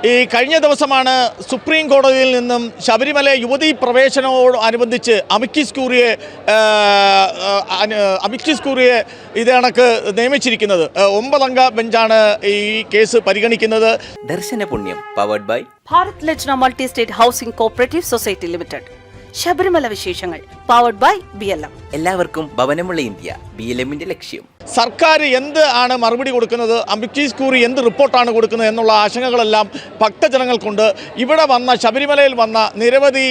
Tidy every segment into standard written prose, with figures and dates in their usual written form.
ഈ കഴിഞ്ഞ ദിവസമാണ് സുപ്രീം കോടതിയിൽ നിന്നും ശബരിമല യുവതീ പ്രവേശനത്തോടനുബന്ധിച്ച് അമിക്കസ് ക്യൂറിയെ ഇത് കണക്ക് നിയമിച്ചിരിക്കുന്നത്. 9 അംഗ ബെഞ്ചാണ് ഈ കേസ് പരിഗണിക്കുന്നത്. ദർശന പുണ്യം powered by Bharat Lajna multi state housing cooperative society limited. Sabarimala വിശേഷങ്ങൾ പവർഡ് ബൈ BLM. എല്ലാവർക്കും ഭവനമുള്ള ഇന്ത്യ BLMന്റെ ലക്ഷ്യം. സർക്കാർ എന്ത് ആണ് മറുപടി കൊടുക്കുന്നത്, അമിക്കസ് ക്യൂറി എന്ത് റിപ്പോർട്ടാണ് കൊടുക്കുന്നത് എന്നുള്ള ആശങ്കകളെല്ലാം ഭക്തജനങ്ങൾക്കുണ്ട്. ഇവിടെ വന്ന ശബരിമലയിൽ വന്ന നിരവധി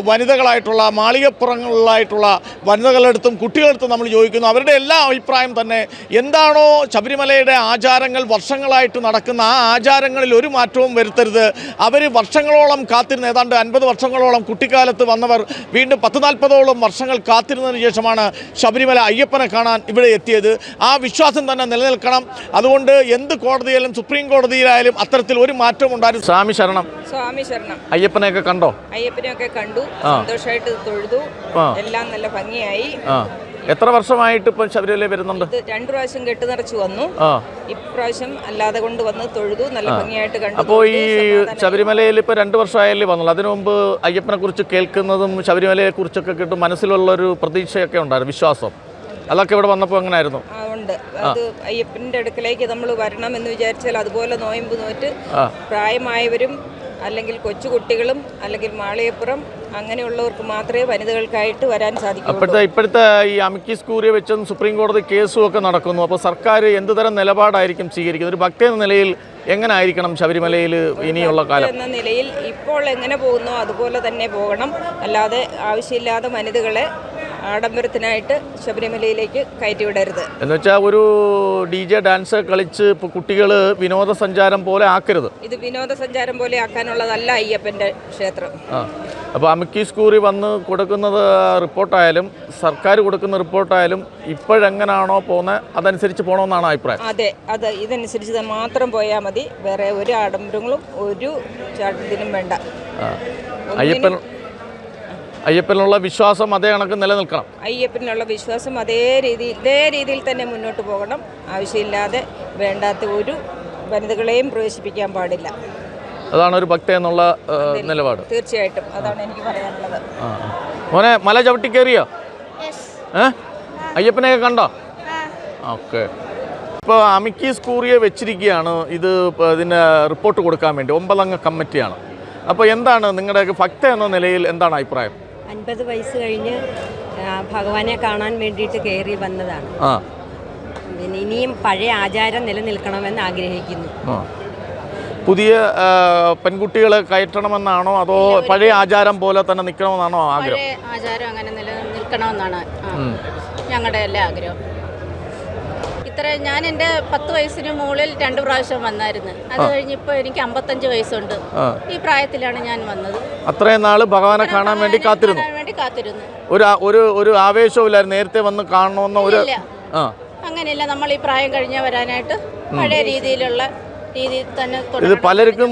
വനിതകളായിട്ടുള്ള മാളികപ്പുറങ്ങളിലായിട്ടുള്ള വനിതകളെടുത്തും കുട്ടികളെടുത്തും നമ്മൾ ചോദിക്കുന്നു. അവരുടെ എല്ലാ അഭിപ്രായം തന്നെ എന്താണോ ശബരിമലയുടെ ആചാരങ്ങൾ വർഷങ്ങളായിട്ട് നടക്കുന്ന ആ ആചാരങ്ങളിൽ ഒരു മാറ്റവും വരുത്തരുത്. അവർ വർഷങ്ങളോളം കാത്തിരുന്ന ഏതാണ്ട് 50 വർഷങ്ങളോളം കുട്ടിക്കാലത്ത് വന്നവർ വീണ്ടും 10-40ഓളം വർഷങ്ങൾ കാത്തിരുന്നതിന് ശേഷമാണ് ശബരിമല അയ്യപ്പനെ കാണാൻ ഇവിടെ എത്തിയത്. ആ വിശ്വാസം തന്നെ നിലനിൽക്കണം. അതുകൊണ്ട് എന്ത് കോടതിയിലും സുപ്രീം കോടതിയിലായാലും അത്തരത്തിൽ ഒരു മാറ്റം ഉണ്ടായിരുന്നു. സ്വാമി ശരണം. സ്വാമി ശരണം. അയ്യപ്പനെയൊക്കെ കണ്ടോ? അയ്യപ്പനെയൊക്കെ കണ്ടു, സന്തോഷമായിട്ട് തൊഴുതു, എല്ലാം നല്ല ഭംഗിയായി. എത്ര വർഷമായിട്ട് ഇപ്പം ശബരിമല വരുന്നുണ്ട്? 2 പ്രാവശ്യം കെട്ട് നിറച്ച് വന്നു. ഇപ്രാവശ്യം അല്ലാതെ കൊണ്ട് വന്ന് തൊഴുതു, നല്ല ഭംഗിയായിട്ട് കണ്ടു. അപ്പോൾ ഈ ശബരിമലയിൽ ഇപ്പൊ 2 വർഷമായാലേ വന്നുള്ളൂ. അതിനു മുമ്പ് അയ്യപ്പനെ കുറിച്ച് കേൾക്കുന്നതും ശബരിമലയെ കുറിച്ചൊക്കെ കിട്ടും മനസ്സിലുള്ളൊരു പ്രതീക്ഷയൊക്കെ ഉണ്ടായിരുന്നു, വിശ്വാസം. അതൊക്കെ ഇവിടെ വന്നപ്പോൾ എങ്ങനെയായിരുന്നു? ഉണ്ട്. അത് അയ്യപ്പൻ്റെ അടുക്കലേക്ക് നമ്മൾ വരണം എന്ന് വിചാരിച്ചാൽ അതുപോലെ നോയമ്പ് നോറ്റ് പ്രായമായവരും അല്ലെങ്കിൽ കൊച്ചുകുട്ടികളും അല്ലെങ്കിൽ മാളികപ്പുറം അങ്ങനെയുള്ളവർക്ക് മാത്രമേ വനിതകൾക്കായിട്ട് വരാൻ സാധിക്കൂ. ഇപ്പോഴത്തെ ഈ അമിക്കസ് ക്യൂറിയെ വെച്ചും സുപ്രീം കോടതി കേസും ഒക്കെ നടക്കുന്നു. അപ്പോൾ സർക്കാർ എന്തുതരം നിലപാടായിരിക്കും സ്വീകരിക്കുന്നത്? ഒരു ഭക്തി എന്ന നിലയിൽ എങ്ങനെ ആയിരിക്കണം ശബരിമലയിൽ ഇനിയുള്ള കാലം എന്ന നിലയിൽ ഇപ്പോൾ എങ്ങനെ പോകുന്നോ അതുപോലെ തന്നെ പോകണം. അല്ലാതെ ആവശ്യമില്ലാതെ വനിതകളെ ആഡംബരത്തിനായിട്ട് ശബരിമലയിലേക്ക് കയറ്റിവിടരുത്. എന്നുവെച്ചാൽ ഒരു DJ ഡാൻസ് കളിച്ച് ഇപ്പോൾ കുട്ടികൾ വിനോദസഞ്ചാരം പോലെ ആക്കരുത്. ഇത് വിനോദസഞ്ചാരം പോലെ ആക്കാനുള്ളതല്ല അയ്യപ്പൻ്റെ ക്ഷേത്രം. അപ്പോൾ അമിക്കസ് ക്യൂറി വന്ന് കൊടുക്കുന്നത് റിപ്പോർട്ടായാലും സർക്കാർ കൊടുക്കുന്ന റിപ്പോർട്ടായാലും ഇപ്പോഴെങ്ങനാണോ പോകുന്നത് അതനുസരിച്ച് പോകണമെന്നാണ് അഭിപ്രായം. അതെ ഇതനുസരിച്ച് മാത്രം പോയാൽ മതി. വേറെ ഒരു ആഡംബരങ്ങളും ഒരു ഇതിനും വേണ്ട. അയ്യപ്പനുള്ള വിശ്വാസം അതേ കണക്ക് നിലനിൽക്കണം. അയ്യപ്പനുള്ള വിശ്വാസം ഇതേ രീതിയിൽ തന്നെ മുന്നോട്ട് പോകണം. ആവശ്യമില്ലാതെ വേണ്ടാത്ത ഒരു വനിതകളെയും പ്രവേശിപ്പിക്കാൻ പാടില്ല. അതാണ് ഒരു ഭക്തി എന്നുള്ള നിലപാട്. തീർച്ചയായിട്ടും അതാണ് എനിക്ക് പറയാനുള്ളത്. മോനെ മല ചവിട്ടി കയറിയോ? അയ്യപ്പനെയൊക്കെ കണ്ടോ? ഓക്കെ. ഇപ്പോൾ അമിക്കസ് ക്യൂറിയെ വെച്ചിരിക്കുകയാണ് ഇത് ഇതിന് റിപ്പോർട്ട് കൊടുക്കാൻ വേണ്ടി. 9 അംഗ കമ്മിറ്റിയാണ്. അപ്പോൾ എന്താണ് നിങ്ങളുടെ ഭക്ത എന്ന നിലയിൽ എന്താണ് അഭിപ്രായം? 50 വയസ്സ് കഴിഞ്ഞ് ഭഗവാനെ കാണാൻ വേണ്ടിയിട്ട് കയറി വന്നതാണ്. പിന്നെ ഇനിയും പഴയ ആചാരം നിലനിൽക്കണമെന്ന് ആഗ്രഹിക്കുന്നു. പുതിയ പെൺകുട്ടികളെ കയറ്റണമെന്നാണോ അതോ പഴയ ആചാരം പോലെ തന്നെ നിൽക്കണമെന്നാണോ ആഗ്രഹം? പഴയ ആചാരം അങ്ങനെ നിലനിൽക്കണമെന്നാണ് ഞങ്ങളുടെ എല്ലാ ആഗ്രഹം. ഞാൻ എൻ്റെ 10 വയസ്സിന് മുകളിൽ 2 പ്രാവശ്യം വന്നായിരുന്നു. അത് കഴിഞ്ഞിപ്പോൾ എനിക്ക് 55 വയസ്സുണ്ട്. ഈ പ്രായത്തിലാണ് ഞാൻ വന്നത്. അത്രയും നാൾ ഭഗവാനെ കാണാൻ വേണ്ടി കാത്തിരുന്നു. ഒരു ആവേശമില്ലായിരുന്നു നേരത്തെ വന്ന് കാണണമെന്ന ഒരു അങ്ങനെയില്ല. നമ്മൾ ഈ പ്രായം കഴിഞ്ഞാൽ വരാനായിട്ട് പഴയ രീതിയിൽ തന്നെ. ഇത് പലർക്കും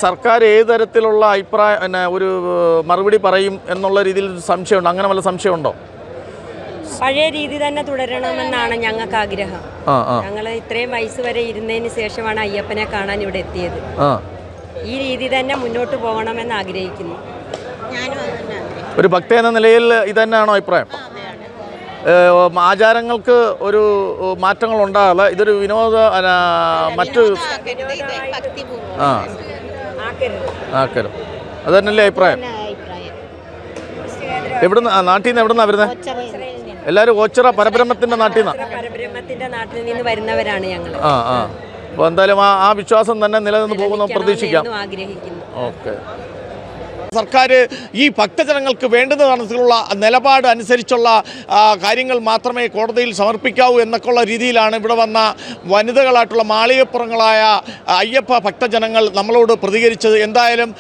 സർക്കാർ ഏത് തരത്തിലുള്ള അഭിപ്രായം ഒരു മറുപടി പറയും എന്നുള്ള രീതിയിൽ സംശയമുണ്ട്. അങ്ങനെ വല്ല സംശയമുണ്ടോ? പഴയ രീതി തന്നെ തുടരണമെന്നാണ് ഞങ്ങൾക്ക് ആഗ്രഹം. ഞങ്ങൾ ഇത്രയും വയസ്സ് വരെ ഇരുന്നതിന് ശേഷമാണ് അയ്യപ്പനെ കാണാൻ ഇവിടെ എത്തിയത്. ഈ രീതി തന്നെ മുന്നോട്ട് പോകണമെന്ന് ആഗ്രഹിക്കുന്നു. ഒരു ഭക്തി എന്ന നിലയിൽ ഇതന്നെയാണോ അഭിപ്രായം? ആചാരങ്ങൾക്ക് ഒരു മാറ്റങ്ങൾ ഉണ്ടാകാതെ ഇതൊരു വിനോദ മറ്റു ആക്കരുത്. അത് തന്നെയല്ലേ അഭിപ്രായം? എവിടുന്ന് നാട്ടിൽ നിന്ന് എവിടുന്നാ വരുന്നത്? എല്ലാവരും ഓച്ചിറ പരബ്രഹ്മത്തിന്റെ നാട്ടിൽ നിന്ന് വരുന്നവരാണ് ഞങ്ങൾ. അപ്പോൾ എന്തായാലും ആ വിശ്വാസം തന്നെ നിലനിന്ന് പോകുന്നു പ്രതീക്ഷിക്കാം. ഓക്കെ. സർക്കാർ ഈ ഭക്തജനങ്ങൾക്ക് വേണ്ടുന്ന തരത്തിലുള്ള നിലപാട് അനുസരിച്ചുള്ള കാര്യങ്ങൾ മാത്രമേ കോടതിയിൽ സമർപ്പിക്കാവൂ എന്നൊക്കെയുള്ള രീതിയിലാണ് ഇവിടെ വന്ന വനിതകളായിട്ടുള്ള മാളികപ്പുറങ്ങളായ അയ്യപ്പ ഭക്തജനങ്ങൾ നമ്മളോട് പ്രതികരിച്ചത്. എന്തായാലും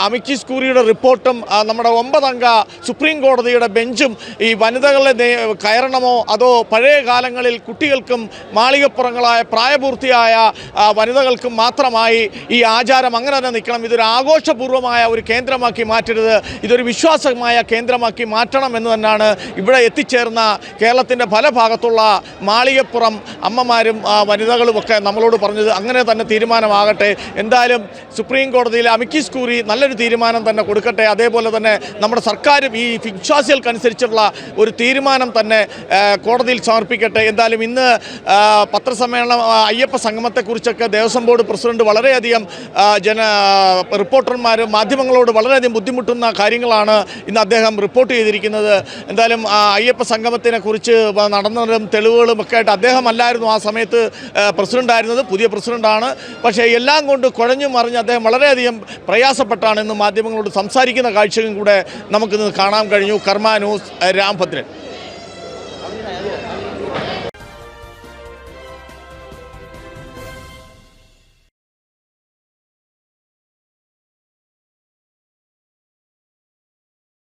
അമിക്കസ് ക്യൂറിയുടെ റിപ്പോർട്ടും നമ്മുടെ 9 അംഗ സുപ്രീം കോടതിയുടെ ബെഞ്ചും ഈ വനിതകളെ കയറണമോ അതോ പഴയ കാലങ്ങളിൽ കുട്ടികൾക്കും മാളികപ്പുറങ്ങളായ പ്രായപൂർത്തിയായ വനിതകൾക്കും മാത്രമായി ഈ ആചാരം അങ്ങനെ തന്നെ നിൽക്കണം, ഇതൊരു ആഘോഷപൂർവമായ ഒരു കേന്ദ്രമാക്കി മാറ്റരുത്, ഇതൊരു വിശ്വാസമായ കേന്ദ്രമാക്കി മാറ്റണം എന്ന് തന്നെയാണ് ഇവിടെ എത്തിച്ചേർന്ന കേരളത്തിൻ്റെ പല ഭാഗത്തുള്ള മാളികപ്പുറം അമ്മമാരും വനിതകളുമൊക്കെ നമ്മളോട് പറഞ്ഞത്. അങ്ങനെ തന്നെ തീരുമാനമാകട്ടെ. എന്തായാലും സുപ്രീം കോടതിയിലെ അമിക്കസ് ക്യൂറി നല്ലൊരു തീരുമാനം തന്നെ കൊടുക്കട്ടെ. അതേപോലെ തന്നെ നമ്മുടെ സർക്കാരും ഈ വിശ്വാസികൾക്കനുസരിച്ചുള്ള ഒരു തീരുമാനം തന്നെ കോടതിയിൽ സമർപ്പിക്കട്ടെ. എന്തായാലും ഇന്ന് പത്രസമ്മേളനം അയ്യപ്പ സംഗമത്തെക്കുറിച്ചൊക്കെ ദേവസ്വം ബോർഡ് പ്രസിഡന്റ് വളരെയധികം റിപ്പോർട്ടർമാരും മാധ്യമങ്ങളോട് വളരെയധികം ബുദ്ധിമുട്ടുന്ന കാര്യങ്ങളാണ് ഇന്ന് അദ്ദേഹം റിപ്പോർട്ട് ചെയ്തിരിക്കുന്നത്. എന്തായാലും അയ്യപ്പ സംഗമത്തിനെ കുറിച്ച് നടന്നതും തെളിവുകളും ഒക്കെ ആയിട്ട് അദ്ദേഹമല്ലായിരുന്നു ആ സമയത്ത് പ്രസിഡൻ്റായിരുന്നത്, പുതിയ പ്രസിഡൻ്റാണ്. പക്ഷേ എല്ലാം കൊണ്ട് കുഴഞ്ഞു മറിഞ്ഞ് അദ്ദേഹം വളരെയധികം പ്രയാസപ്പെട്ടാണ് ഇന്ന് മാധ്യമങ്ങളോട് സംസാരിക്കുന്ന കാഴ്ചയും കൂടെ നമുക്കിന്ന് കാണാൻ കഴിഞ്ഞു. കർമ്മ ന്യൂസ്, രാംഭദ്രൻ.